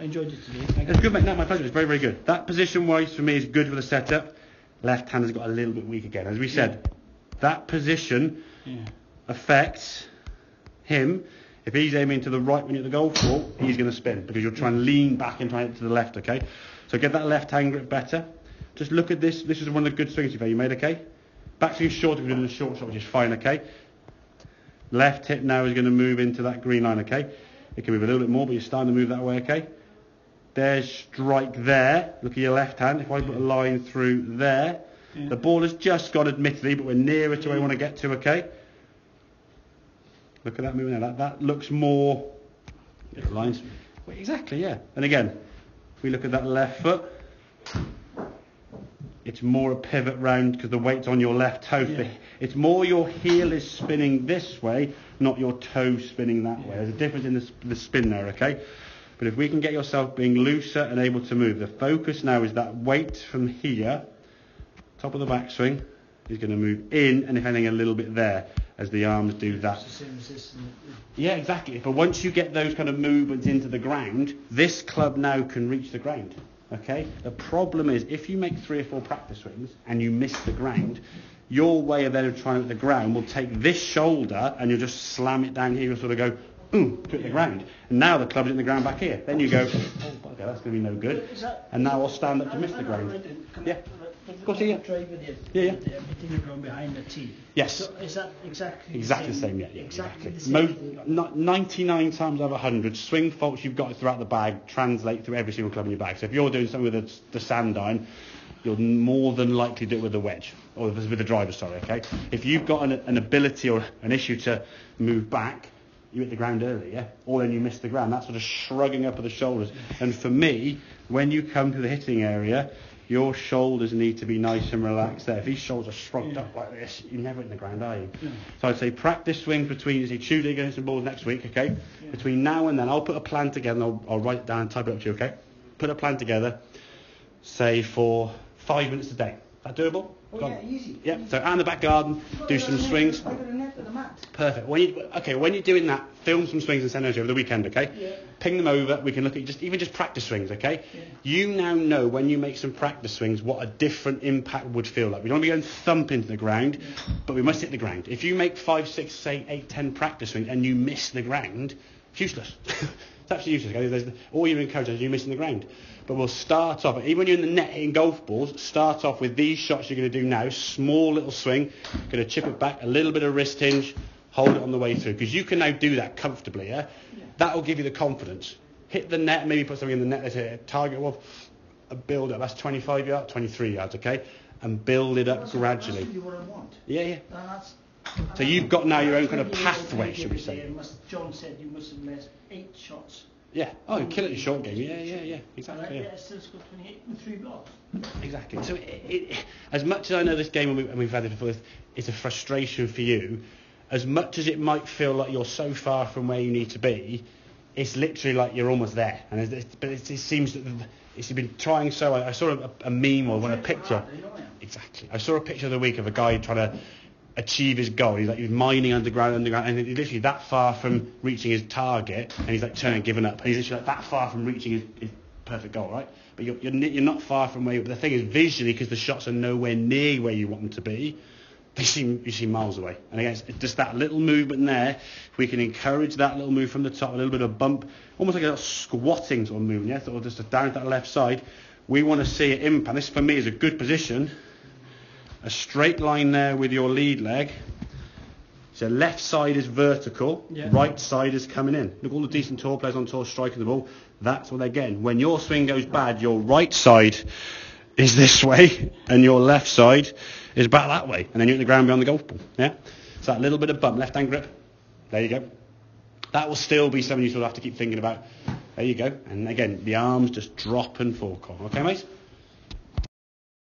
enjoyed it today. It's good, mate. No, my pleasure. It's very, very good. That position-wise for me is good for the setup. Left hand has got a little bit weak again. As we said, that position affects him. If he's aiming to the right when you're at the golf ball, he's going to spin because you're trying to lean back and try it to the left, okay? So get that left hand grip better. Just look at this. This is one of the good swings you made, okay? Backswing short if you're doing a short shot, which is fine, okay? Left hip now is going to move into that green line, okay? It can move a little bit more, but you're starting to move that way, okay? There's strike there. Look at your left hand. If I put a line through there, the ball has just gone, admittedly, but we're nearer to where we want to get to, okay? Look at that moving there. That looks more... lines. Well, exactly, yeah. And again, if we look at that left foot, it's more a pivot round because the weight's on your left toe. It's more your heel is spinning this way, not your toe spinning that way. There's a difference in the spin there, okay? But if we can get yourself being looser and able to move, the focus now is that weight from here, top of the backswing, is going to move in, and if anything, a little bit there, as the arms do that. Yeah, exactly. But once you get those kind of movements into the ground, this club now can reach the ground. Okay? The problem is, if you make 3 or 4 practice swings and you miss the ground, your way of then trying to hit the ground will take this shoulder and you'll just slam it down here. You'll sort of go, to hit the ground. And now the club's in the ground back here. Then you go, okay, that's going to be no good. And now I'll stand up to miss the ground. Yeah. Of course, yeah. Hitting the ground behind the tee. Yes. So is that exactly the same? Yeah, exactly. The same. 99 times out of 100, swing faults you've got throughout the bag translate through every single club in your bag. So if you're doing something with the sand iron, you'll more than likely do it with the wedge, or with the driver, sorry, okay? If you've got an ability or an issue to move back, you hit the ground early, yeah? Or then you miss the ground. That's sort of shrugging up of the shoulders. And for me, when you come to the hitting area, your shoulders need to be nice and relaxed there. If these shoulders are shrugged up like this, you're never in the ground, are you? So I'd say practice swings between, say, Tuesday against some balls next week, okay? Between now and then, I'll put a plan together and I'll write it down and type it up to you, okay? Put a plan together, say, for 5 minutes a day. Is that doable? Oh, yeah, easy. Yeah, so out in the back garden, do some swings. I got a net with a mat. Perfect. When you're doing that, film some swings and send those over the weekend, okay? Yeah. Ping them over. We can look at just practice swings, okay? Yeah. You now know when you make some practice swings what a different impact would feel like. We don't want to be going thump into the ground, but we must hit the ground. If you make 5, 6, say 8, 10 practice swings and you miss the ground, it's useless. It's absolutely useless. Okay? All you're encouraging is you missing the ground. But we'll start off, even when you're in the net hitting golf balls, start off with these shots you're going to do now. Small little swing, going to chip it back, a little bit of wrist hinge, hold it on the way through. Because you can now do that comfortably, yeah? That will give you the confidence. Hit the net, maybe put something in the net, let's hit a target of a build up. That's 25 yards, 23 yards, okay? And build it up gradually. That's really what I want. Yeah. So you've got now your own kind of pathway, should we say. John said you must have missed 8 shots. Yeah. Oh, you kill it in short game. Yeah. Exactly. Yeah, still scored 28 with 3 blocks. Exactly. So as much as I know this game, and we've had it before, it's a frustration for you. As much as it might feel like you're so far from where you need to be, it's literally like you're almost there. But it seems that it's been trying so. I saw a meme or a picture. Exactly. I saw a picture of the week of a guy trying to achieve his goal. He was mining underground, and he's literally that far from reaching his target, and he's like turning, giving up. And he's literally like that far from reaching his perfect goal, right? But you're not far from where. But the thing is, visually, because the shots are nowhere near where you want them to be, you seem miles away. And again, it's just that little movement there. If we can encourage that little move from the top, a little bit of bump, almost like a squatting sort of movement, yeah, sort of just down to that left side. We want to see it impact. This for me is a good position. A straight line there with your lead leg. So left side is vertical, right side is coming in. Look, all the decent tour players on tour striking the ball. That's what they're getting. When your swing goes bad, your right side is this way, and your left side is back that way, and then you're at the ground beyond the golf ball. Yeah. So that little bit of bump, left hand grip. There you go. That will still be something you sort of have to keep thinking about. There you go. And again, the arms just drop and fork on. Okay, mate?